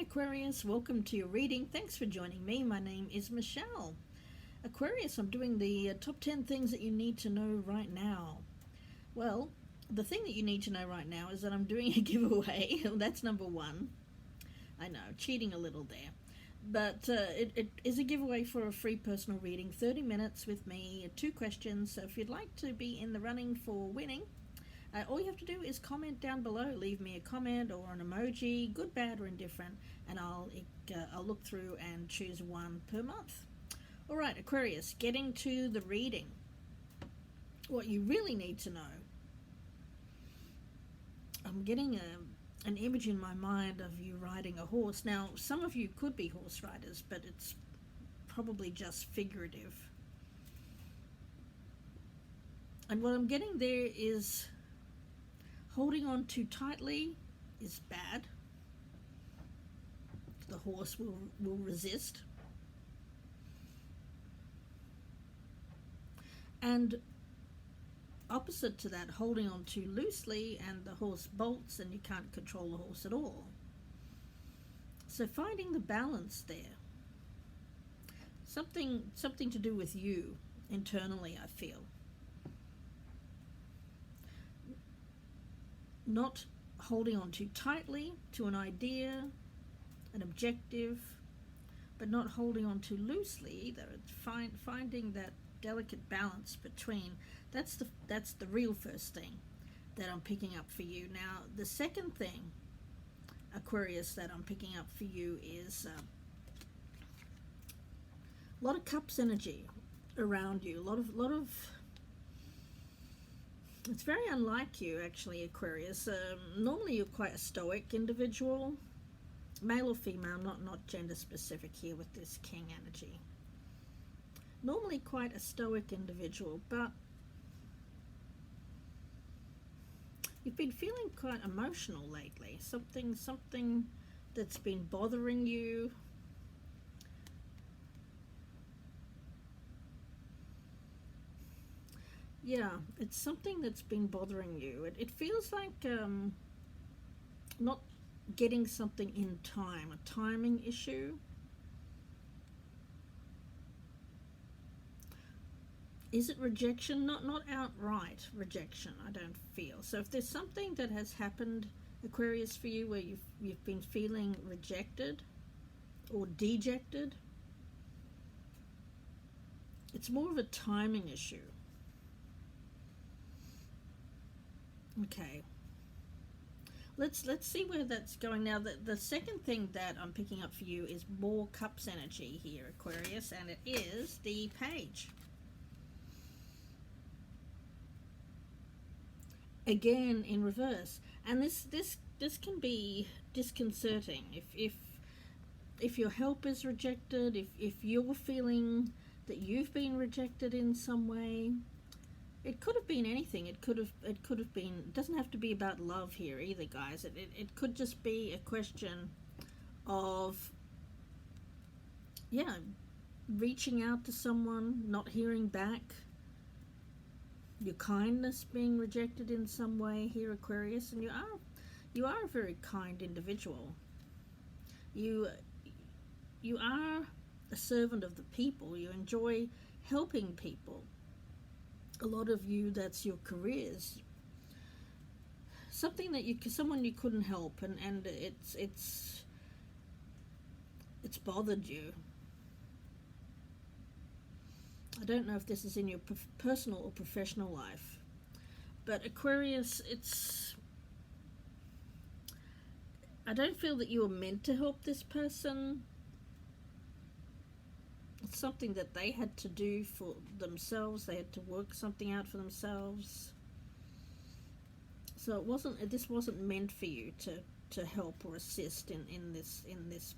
Aquarius, welcome to your reading. Thanks for joining me. My name is Michelle. Aquarius, I'm doing the top 10 things that you need to know right now. Well, the thing that you need to know right now is that I'm doing a giveaway. That's number one. I know, cheating a little there. But it is a giveaway for a free personal reading, 30 minutes with me, 2 questions. So if you'd like to be in the running for winning, all you have to do is comment down below. Leave me a comment or an emoji, good, bad, or indifferent, and I'll look through and choose one per month. All right, Aquarius, getting to the reading. What you really need to know. I'm getting an image in my mind of you riding a horse. Now, some of you could be horse riders, but it's probably just figurative. And what I'm getting there is holding on too tightly is bad. The horse will resist. And opposite to that, holding on too loosely and the horse bolts and you can't control the horse at all. So finding the balance there. Something to do with you internally, I feel. Not holding on too tightly to an idea, an objective, but not holding on too loosely either. It's finding that delicate balance between. That's the real first thing that I'm picking up for you. Now, the second thing, Aquarius, that I'm picking up for you is a lot of cups energy around you. A lot of it's very unlike you, actually, Aquarius. Normally you're quite a stoic individual, male or female, not gender specific here with this king energy. Normally quite a stoic individual, but you've been feeling quite emotional lately. Something that's been bothering you. Yeah, it's something that's been bothering you. It feels like not getting something in time, a timing issue. Is it rejection? Not outright rejection, I don't feel. So if there's something that has happened, Aquarius, for you where you've been feeling rejected or dejected, it's more of a timing issue. Okay, let's see where that's going now. The second thing that I'm picking up for you is more cups energy here, Aquarius, and it is the page. Again in reverse, and this can be disconcerting if your help is rejected, if you're feeling that you've been rejected in some way. It could have been anything. It could have been. It doesn't have to be about love here either, guys. It could just be a question of, yeah, reaching out to someone, not hearing back. Your kindness being rejected in some way here, Aquarius, and you are a very kind individual. You are a servant of the people. You enjoy helping people. A lot of you, that's your careers. Someone you couldn't help, and it's bothered you. I don't know if this is in your personal or professional life, but Aquarius, I don't feel that you were meant to help this person. It's something that they had to do for themselves. They had to work something out for themselves. So this wasn't meant for you to help or assist in this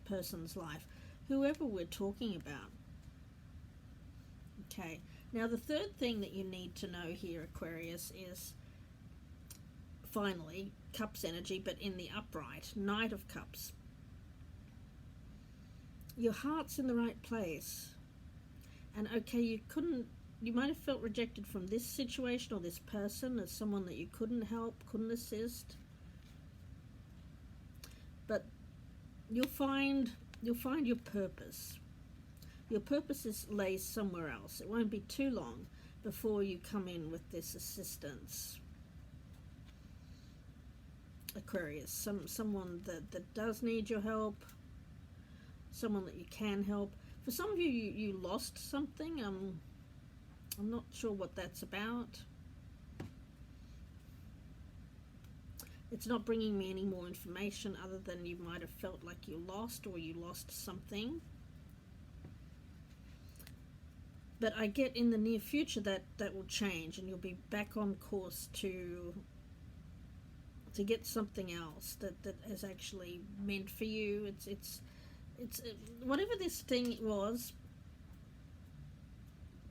person's life, whoever we're talking about. Okay, now the third thing that you need to know here, Aquarius, is finally cups energy, but in the upright, Knight of Cups. Your heart's in the right place, and okay, you might have felt rejected from this situation or this person as someone that you couldn't help, couldn't assist, but you'll find your purpose. Your purpose lays somewhere else. It won't be too long before you come in with this assistance, Aquarius. Someone that does need your help, someone that you can help. For some of you, you lost something. I'm not sure what that's about. It's not bringing me any more information other than you might have felt like you lost, or you lost something. But I get in the near future that will change, and you'll be back on course to get something else that is actually meant for you. It's whatever this thing was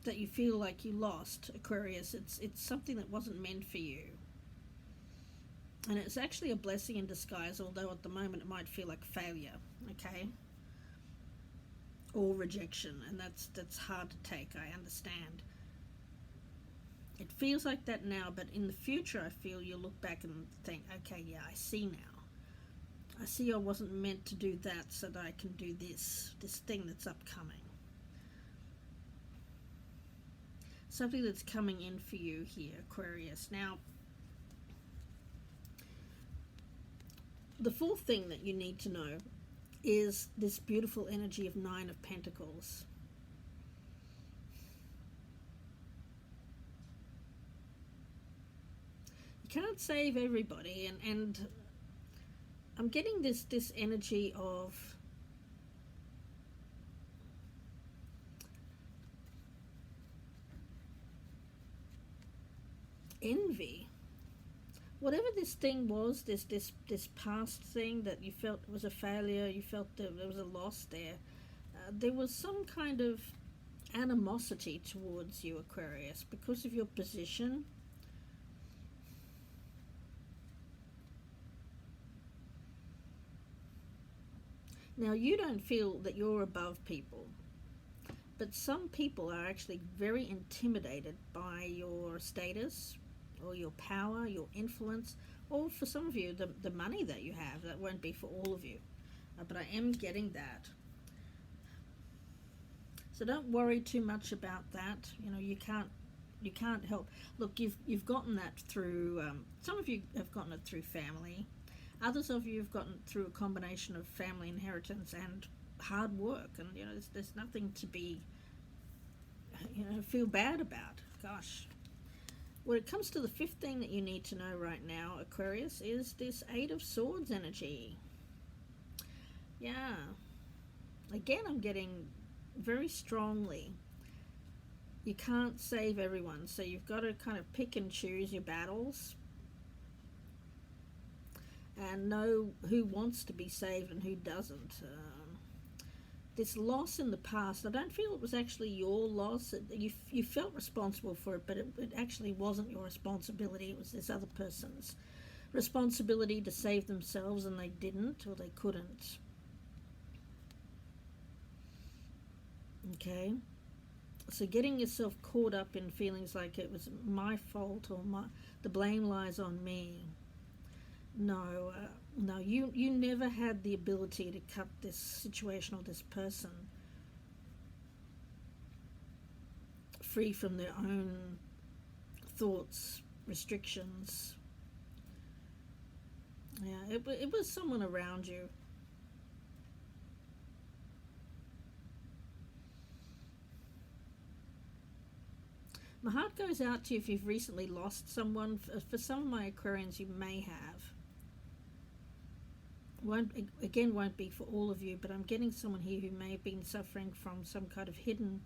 that you feel like you lost, Aquarius. It's something that wasn't meant for you. And it's actually a blessing in disguise, although at the moment it might feel like failure, okay? Or rejection, and that's hard to take, I understand. It feels like that now, but in the future I feel you'll look back and think, okay, yeah, I see now. I see I wasn't meant to do that so that I can do this thing that's upcoming. Something that's coming in for you here, Aquarius. Now, the fourth thing that you need to know is this beautiful energy of Nine of Pentacles. You can't save everybody, and I'm getting this energy of envy. Whatever this thing was, this past thing that you felt was a failure, you felt that there was a loss there, there was some kind of animosity towards you, Aquarius, because of your position. Now, you don't feel that you're above people, but some people are actually very intimidated by your status, or your power, your influence, or for some of you, the money that you have. That won't be for all of you, but I am getting that. So don't worry too much about that. You know, you can't help. Look, you've gotten that through. Some of you have gotten it through family. Others of you have gotten it through a combination of family inheritance and hard work. And you know, there's nothing to be, feel bad about. Gosh. When it comes to the fifth thing that you need to know right now, Aquarius, is this Eight of Swords energy. Yeah. Again, I'm getting very strongly, you can't save everyone, so you've got to kind of pick and choose your battles and know who wants to be saved and who doesn't. This loss in the past, I don't feel it was actually your loss. You felt responsible for it, but it actually wasn't your responsibility. It was this other person's responsibility to save themselves, and they didn't, or they couldn't. Okay? So getting yourself caught up in feelings like it was my fault, or the blame lies on me. No, you never had the ability to cut this situation or this person free from their own thoughts, restrictions. Yeah, it was someone around you. My heart goes out to you if you've recently lost someone. For some of my Aquarians, you may have. Won't be for all of you, but I'm getting someone here who may have been suffering from some kind of hidden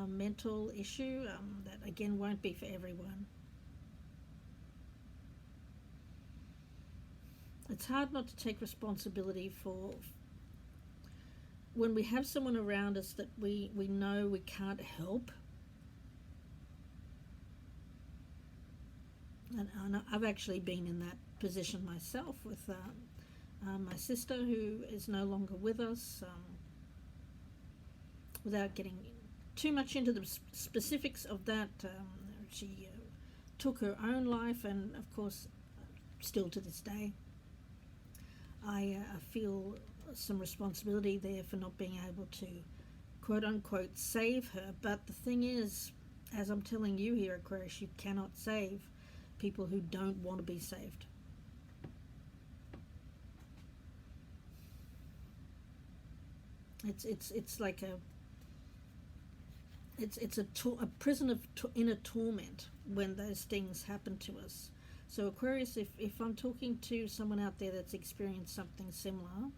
mental issue. That again won't be for everyone. It's hard not to take responsibility for when we have someone around us that we know we can't help. And I've actually been in that position myself with my sister, who is no longer with us. Without getting too much into the specifics of that, she took her own life, and of course, still to this day, I feel some responsibility there for not being able to quote unquote save her. But the thing is, as I'm telling you here, Aquarius, you cannot save people who don't want to be saved. It's like a prison of inner torment when those things happen to us. So Aquarius, if I'm talking to someone out there that's experienced something similar,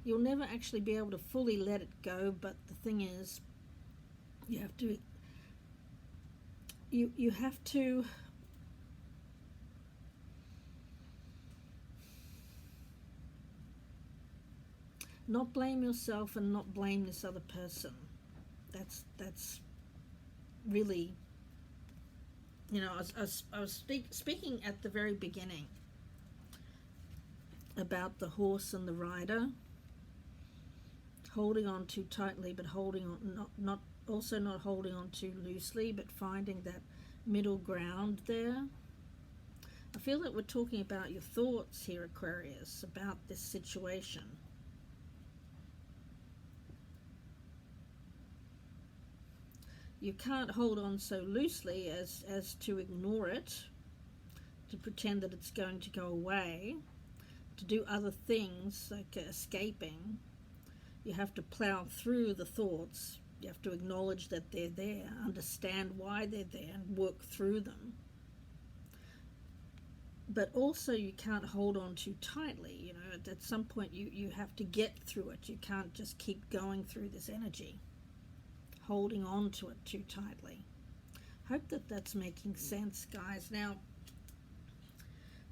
you'll never actually be able to fully let it go. But the thing is, you have to not blame yourself and not blame this other person. That's really, I was speaking at the very beginning about the horse and the rider holding on too tightly, but holding on not holding on too loosely, but finding that middle ground there. I feel that we're talking about your thoughts here, Aquarius, about this situation. You can't hold on so loosely as to ignore it, to pretend that it's going to go away, to do other things like escaping. You have to plow through the thoughts. You have to acknowledge that they're there, understand why they're there, and work through them. But also you can't hold on too tightly. At some point you have to get through it. You can't just keep going through this energy, holding on to it too tightly. Hope that that's making sense, guys. Now,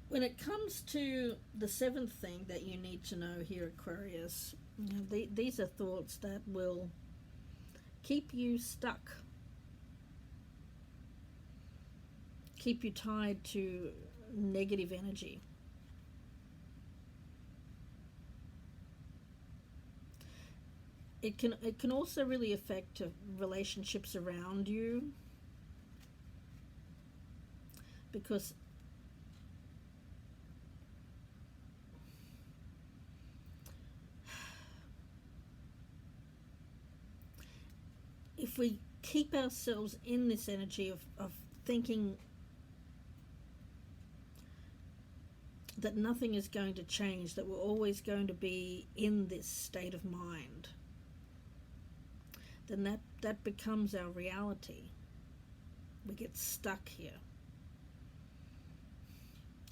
when it comes to the seventh thing that you need to know here, Aquarius, these are thoughts that will keep you stuck, keep you tied to negative energy. It can also really affect relationships around you, because if we keep ourselves in this energy of thinking that nothing is going to change, that we're always going to be in this state of mind, then that becomes our reality. We get stuck here,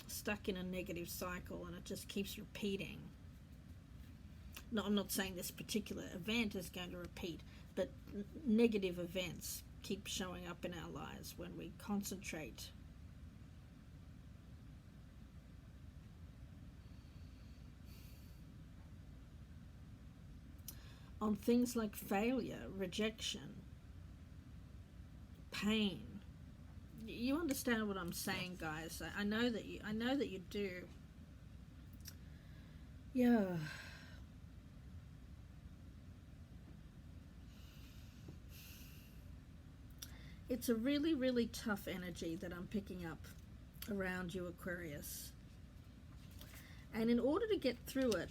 stuck in a negative cycle, and it just keeps repeating. No, I'm not saying this particular event is going to repeat, but negative events keep showing up in our lives when we concentrate on things like failure, rejection, pain. You understand what I'm saying, guys? I know that you do. Yeah. It's a really, really tough energy that I'm picking up around you, Aquarius. And in order to get through it,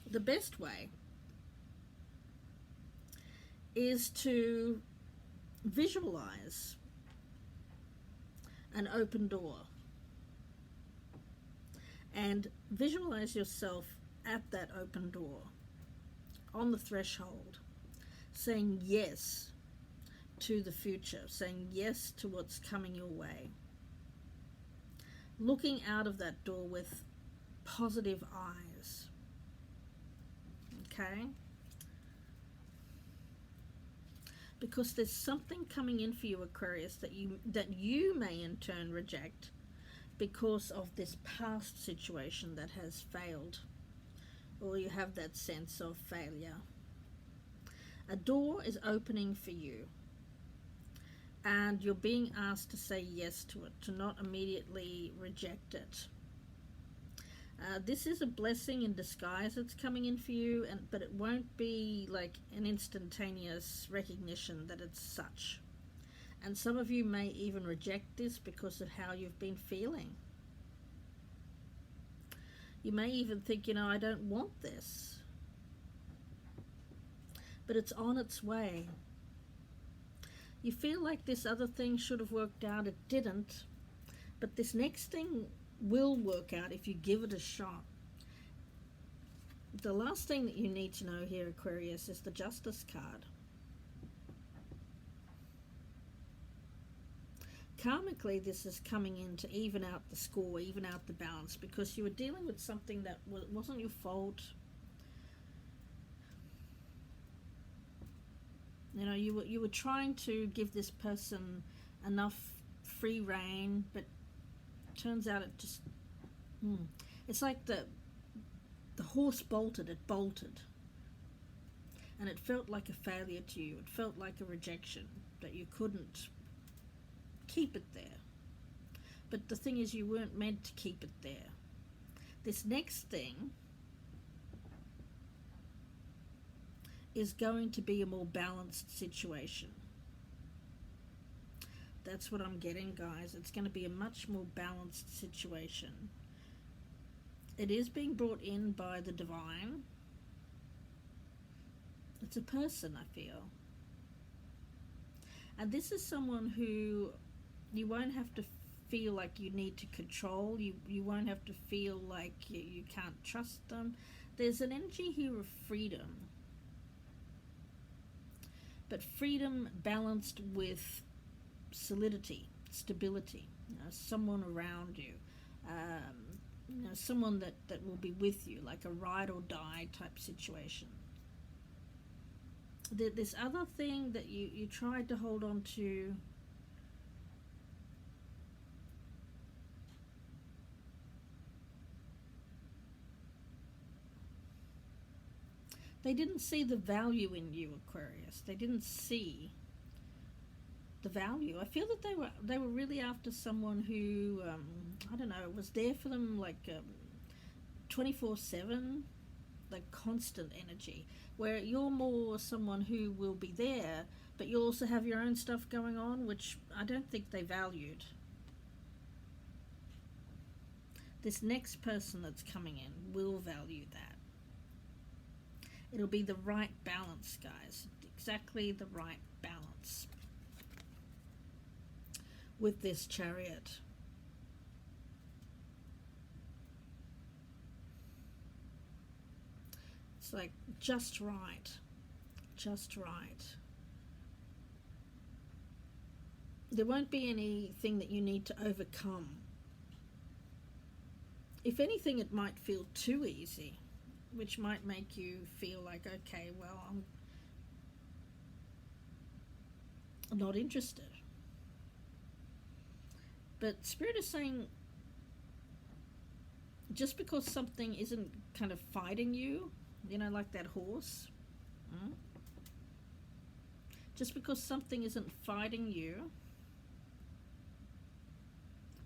the best way is to visualize an open door, and visualize yourself at that open door, on the threshold, saying yes to the future, saying yes to what's coming your way, looking out of that door with positive eyes. Okay? Because there's something coming in for you, Aquarius, that you may in turn reject because of this past situation that has failed, or you have that sense of failure. A door is opening for you, and you're being asked to say yes to it, to not immediately reject it. This is a blessing in disguise that's coming in for you, but it won't be like an instantaneous recognition that it's such. And some of you may even reject this because of how you've been feeling. You may even think, you know, I don't want this. But it's on its way. You feel like this other thing should have worked out. It didn't. But this next thing will work out if you give it a shot. The last thing that you need to know here, Aquarius, is the Justice card. Karmically, this is coming in to even out the score, even out the balance, because you were dealing with something that wasn't your fault. You know, you were trying to give this person enough free reign, but turns out it just... It's like the horse bolted, it bolted. And it felt like a failure to you. It felt like a rejection, that you couldn't keep it there. But the thing is, you weren't meant to keep it there. This next thing is going to be a more balanced situation. That's what I'm getting, guys. It's going to be a much more balanced situation. It is being brought in by the divine. It's a person, I feel. And this is someone who you won't have to feel like you need to control. You won't have to feel like you can't trust them. There's an energy here of freedom. But freedom balanced with solidity, stability. You know, someone around you. You know, someone that will be with you, like a ride or die type situation. This other thing that you tried to hold on to, they didn't see the value in you, Aquarius. They didn't see the value. I feel that they were really after someone who, I don't know, was there for them like 24/7, like constant energy, where you're more someone who will be there, but you also have your own stuff going on, which I don't think they valued. This next person that's coming in will value that. It'll be the right balance, guys. Exactly the right balance with this Chariot. It's like just right. Just right. There won't be anything that you need to overcome. If anything, it might feel too easy, which might make you feel like, okay, well, I'm not interested. But Spirit is saying, just because something isn't kind of fighting you, you know, like that horse, just because something isn't fighting you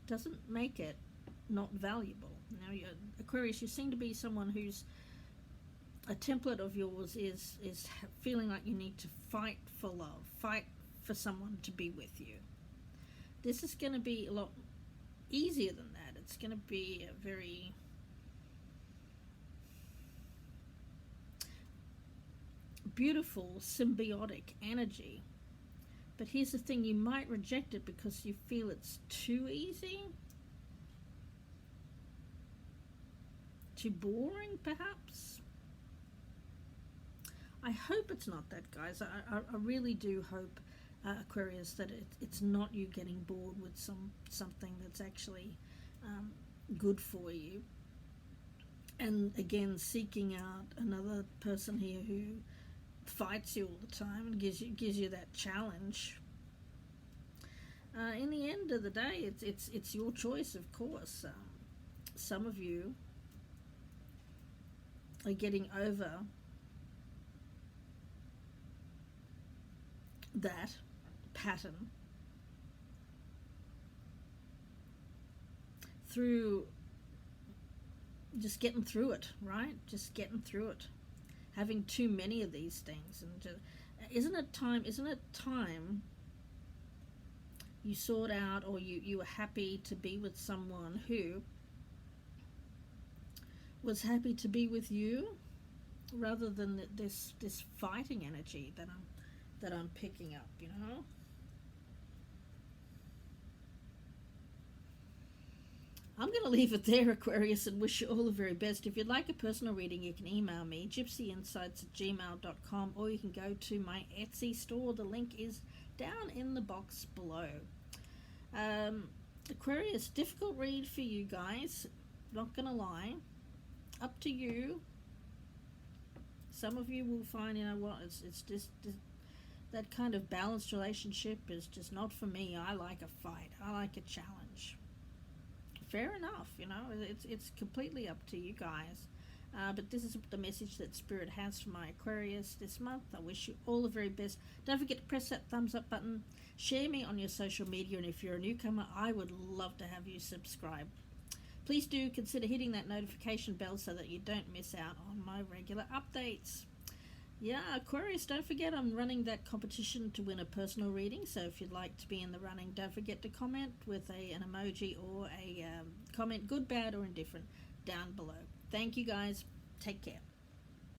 doesn't make it not valuable. Now, Aquarius, you seem to be someone who's, a template of yours is feeling like you need to fight for love, fight for someone to be with you. This is going to be a lot easier than that. It's going to be a very beautiful, symbiotic energy. But here's the thing, you might reject it because you feel it's too easy, too boring, perhaps. I hope it's not that, guys. I really do hope, Aquarius, that it's not you getting bored with something that's actually good for you. And again, seeking out another person here who fights you all the time and gives you that challenge. In the end of the day, it's your choice, of course. Some of you are getting over that pattern through just getting through it, right? Just getting through it. Having too many of these things. And isn't it time you sought out, or you were happy to be with someone who was happy to be with you, rather than this fighting energy that I'm picking up, you know. I'm going to leave it there, Aquarius, and wish you all the very best. If you'd like a personal reading, you can email me, gypsyinsights@gmail.com, or you can go to my Etsy store. The link is down in the box below. Aquarius, difficult read for you guys, not going to lie. Up to you. Some of you will find, you know what, it's just that kind of balanced relationship is just not for me. I like a fight. I like a challenge. Fair enough, you know, it's completely up to you guys. But this is the message that Spirit has for my Aquarius this month. I wish you all the very best. Don't forget to press that thumbs up button. Share me on your social media, and if you're a newcomer, I would love to have you subscribe. Please do consider hitting that notification bell so that you don't miss out on my regular updates. Yeah, Aquarius, don't forget I'm running that competition to win a personal reading, so if you'd like to be in the running, don't forget to comment with an emoji or a comment, good, bad, or indifferent, down below. Thank you guys. Take care.